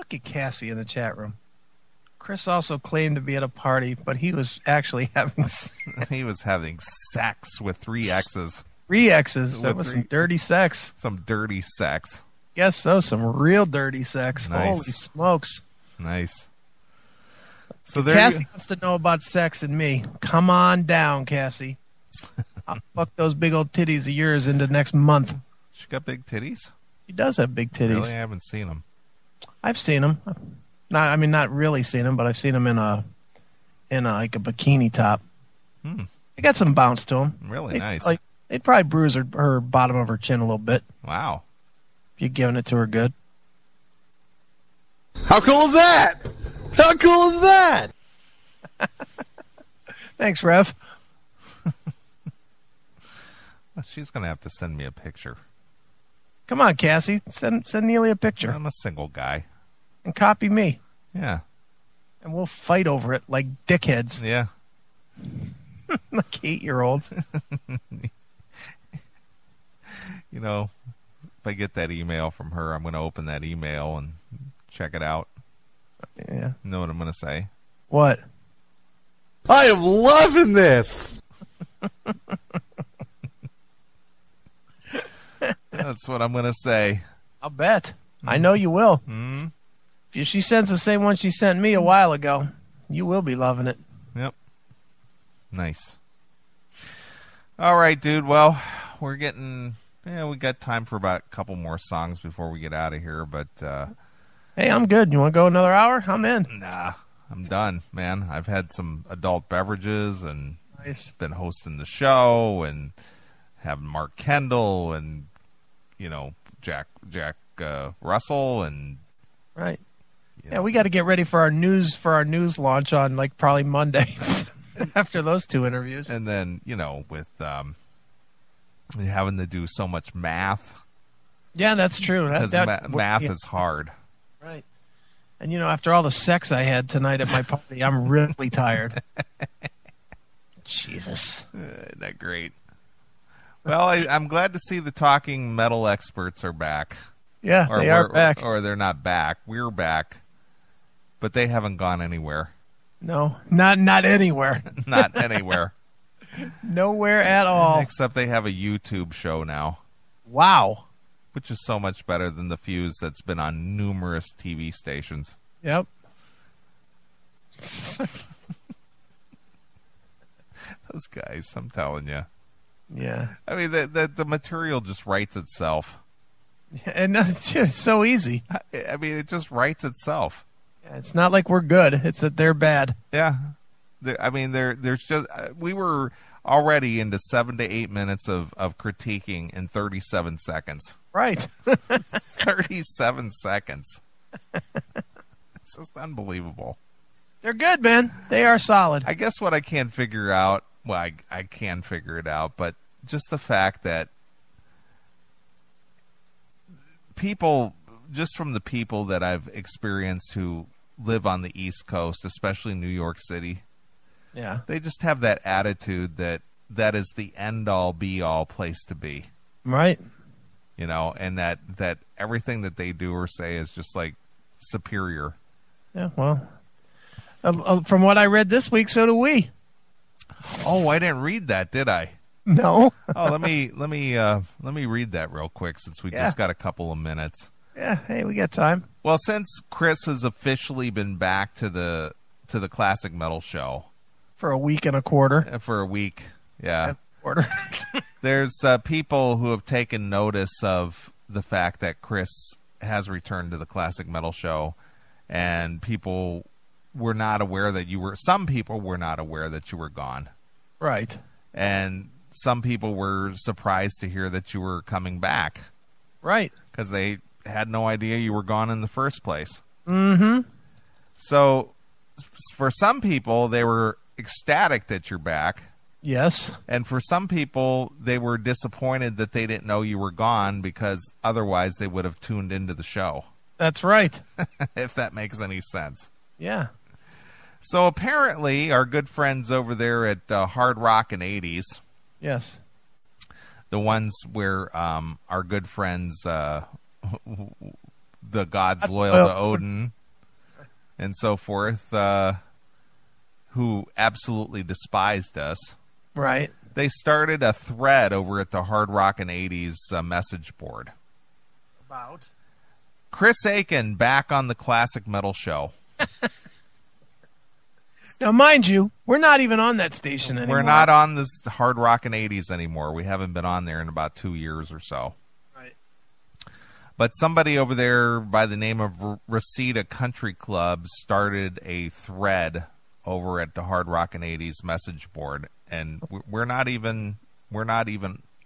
Look at Cassie in the chat room. Chris also claimed to be at a party, but he was actually having... He was having sex with 3 exes. 3 exes. That was some dirty sex. Some dirty sex. Guess so. Some real dirty sex. Nice. Holy smokes. Nice. So there Cassie wants to know about sex and me. Come on down, Cassie. I'll fuck those big old titties of yours into next month. She got big titties? She does have big titties. Really? I haven't seen them. I've seen them. Not really seen them, but I've seen them in a like a bikini top. They got some bounce to them. Really nice. Like they'd probably bruise her bottom of her chin a little bit. Wow. If you're giving it to her good. How cool is that? How cool is that? Thanks, Rev. She's going to have to send me a picture. Come on, Cassie. Send Neeley a picture. I'm a single guy. And copy me. Yeah. And we'll fight over it like dickheads. Yeah. Like 8-year-olds. You know, if I get that email from her, I'm going to open that email and check it out. Yeah. You know what I'm going to say? What? I am loving this. That's what I'm going to say. I'll bet. I know you will. Mm-hmm. If she sends the same one she sent me a while ago, you will be loving it. Yep. Nice. All right, dude. Well, we're getting... Yeah, we got time for about a couple more songs before we get out of here, but... Hey, I'm good. You want to go another hour? I'm in. Nah, I'm done, man. I've had some adult beverages and been hosting the show and having Mark Kendall and, Jack Russell and... Right. Yeah, we got to get ready for our news launch on like probably Monday after those 2 interviews. And then, with having to do so much math. Yeah, that's true. Because math is hard. Right. And, after all the sex I had tonight at my party, I'm really tired. Jesus. Isn't that great? Well, I'm glad to see the talking metal experts are back. Yeah, they are back. Or they're not back. We're back. But they haven't gone anywhere. No, not anywhere. Not anywhere. Nowhere at all. Except they have a YouTube show now. Wow. Which is so much better than the Fuse that's been on numerous TV stations. Yep. Those guys, I'm telling you. Yeah. I mean, the material just writes itself. And it's just so easy. I mean, it just writes itself. Yeah, it's not like we're good. It's that they're bad. Yeah. There's just... we were already into 7 to 8 minutes of critiquing in 37 seconds. Right. 37 seconds. It's just unbelievable. They're good, man. They are solid. I guess what I can't figure out... Well, I can figure it out, but just the fact that people, just from the people that I've experienced who live on the East Coast, especially New York City, yeah, they just have that attitude that is the end-all, be-all place to be. Right. And that everything that they do or say is just, like, superior. Yeah, well, from what I read this week, so do we. Oh, I didn't read that, did I? No. Oh, let me read that real quick since we just got a couple of minutes. Yeah, hey, we got time. Well, since Chris has officially been back to the Classic Metal Show for a week and a quarter. For a week, yeah. Quarter. There's people who have taken notice of the fact that Chris has returned to the Classic Metal Show, and people were not aware that you were... Some people were not aware that you were gone. Right. And some people were surprised to hear that you were coming back. Right. Because they had no idea you were gone in the first place. Mm-hmm. So, for some people, they were ecstatic that you're back. Yes. And for some people, they were disappointed that they didn't know you were gone because otherwise they would have tuned into the show. That's right. If that makes any sense. Yeah. So apparently, our good friends over there at Hard Rockin 80s. Yes. The ones where our good friends, the gods loyal to Odin and so forth, who absolutely despised us. Right. They started a thread over at the Hard Rockin' 80s message board. About? Chris-Akin back on the classic metal show. Now, mind you, we're not even on that station anymore. We're not on this Hard Rockin' 80s anymore. We haven't been on there in about 2 years or so. Right. But somebody over there by the name of Reseda Country Club started a thread over at the Hard Rockin' 80s message board, and we're not even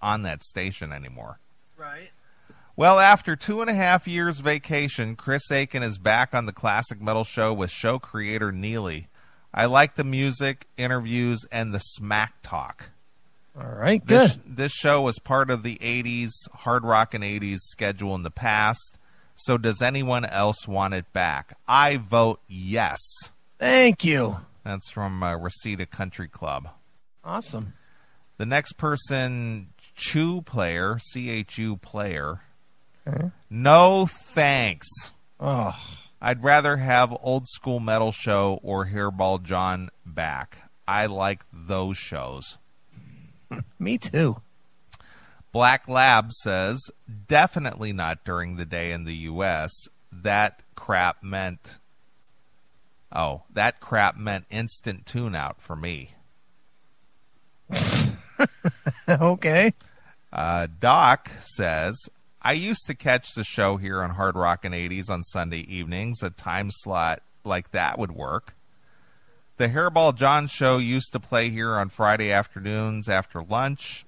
on that station anymore. Right. Well, after 2.5 years vacation, Chris-Akin is back on the classic metal show with show creator Neeley. I like the music, interviews, and the smack talk. All right, good. This show was part of the 80s, Hard Rockin' 80s schedule in the past, so does anyone else want it back? I vote yes. Thank you. That's from Reseda Country Club. Awesome. The next person, Chu Player, CHU Player. Okay. No thanks. Oh. I'd rather have Old School Metal Show or Hairball John back. I like those shows. Me too. Black Lab says, definitely not during the day in the U.S. That crap meant instant tune-out for me. Okay. Doc says, I used to catch the show here on Hard Rockin' 80s on Sunday evenings. A time slot like that would work. The Hairball John show used to play here on Friday afternoons after lunch,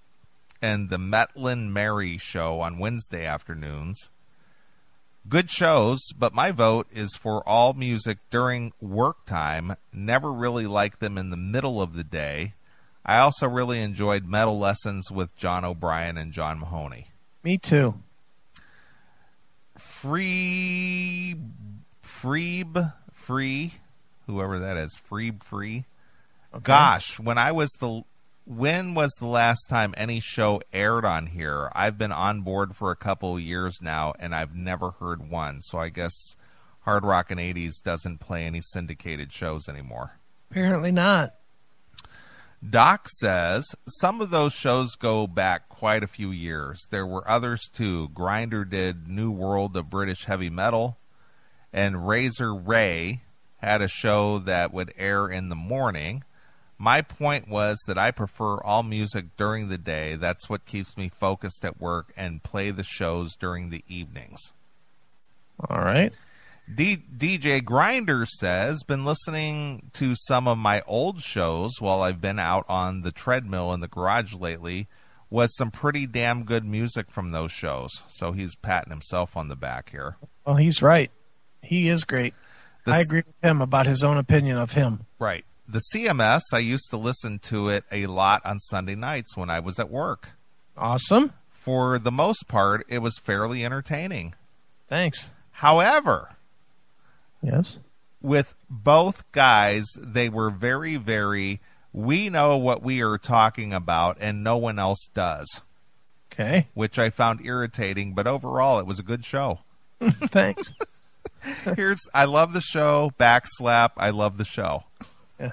and the Metlin Mary show on Wednesday afternoons. Good shows, but my vote is for all music during work time. Never really liked them in the middle of the day. I also really enjoyed Metal Lessons with John O'Brien and John Mahoney. Me too. Free, whoever that is, free. Okay. Gosh, when was the last time any show aired on here? I've been on board for a couple of years now, and I've never heard one. So I guess Hard Rockin' 80s doesn't play any syndicated shows anymore. Apparently not. Doc says, some of those shows go back quite a few years. There were others too. Grinder did New World of British Heavy Metal, and Razor Ray had a show that would air in the morning. My point was that I prefer all music during the day. That's what keeps me focused at work, and play the shows during the evenings. All right. DJ Grinder says, been listening to some of my old shows while I've been out on the treadmill in the garage lately. Was some pretty damn good music from those shows. So he's patting himself on the back here. Well, he's right. He is great. I agree with him about his own opinion of him. Right. The CMS, I used to listen to it a lot on Sunday nights when I was at work. Awesome. For the most part, it was fairly entertaining. Thanks. However, yes, with both guys, they were very, very, we know what we are talking about and no one else does. Okay. Which I found irritating, but overall it was a good show. Thanks. I love the show. Backslap, I love the show. Yeah.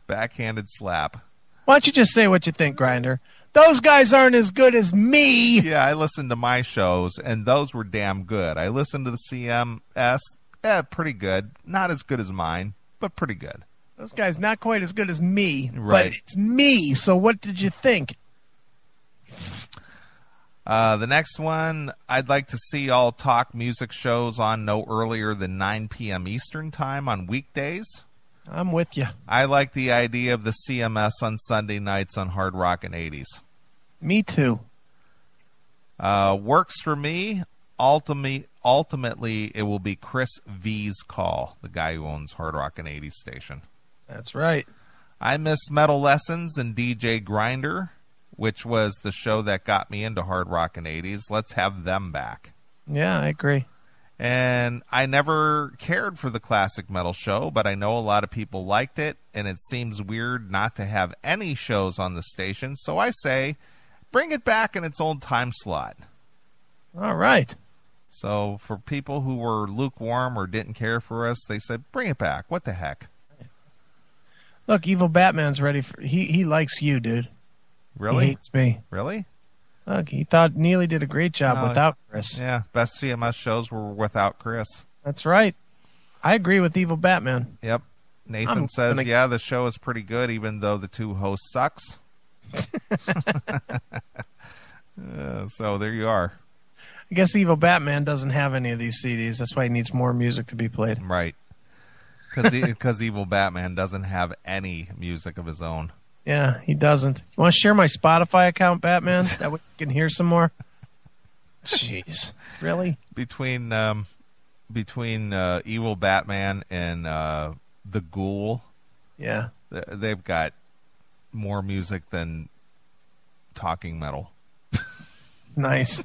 Backhanded slap. Why don't you just say what you think, Grinder? Those guys aren't as good as me. Yeah, I listened to my shows, and those were damn good. I listened to the CMS. Pretty good. Not as good as mine, but pretty good. Those guys not quite as good as me, right. But it's me, so what did you think? The next one, I'd like to see all talk music shows on no earlier than 9 p.m. Eastern Time on weekdays. I'm with you. I like the idea of the CMS on Sunday nights on Hard Rockin' 80s. Me too. Works for me. Ultimately, it will be Chris V's call, the guy who owns Hard Rockin' 80s station. That's right. I miss Metal Lessons and DJ Grinder, which was the show that got me into Hard Rockin' 80s. Let's have them back. Yeah, I agree. And I never cared for the classic metal show, but I know a lot of people liked it, and it seems weird not to have any shows on the station. So I say, bring it back in its own time slot. All right. So for people who were lukewarm or didn't care for us, they said, bring it back. What the heck? Look, Evil Batman's ready for... He likes you, dude. Really? He hates me. Really? Look, he thought Neeley did a great job without Chris. Yeah, best CMS shows were without Chris. That's right. I agree with Evil Batman. Yep. Nathan says, yeah, the show is pretty good, even though the two hosts sucks. So there you are. I guess Evil Batman doesn't have any of these CDs. That's why he needs more music to be played. Right. Because Evil Batman doesn't have any music of his own. Yeah, he doesn't. You want to share my Spotify account, Batman? That way you can hear some more? Jeez. Really? Between Evil Batman and the Ghoul, yeah, they've got more music than Talking Metal. Nice.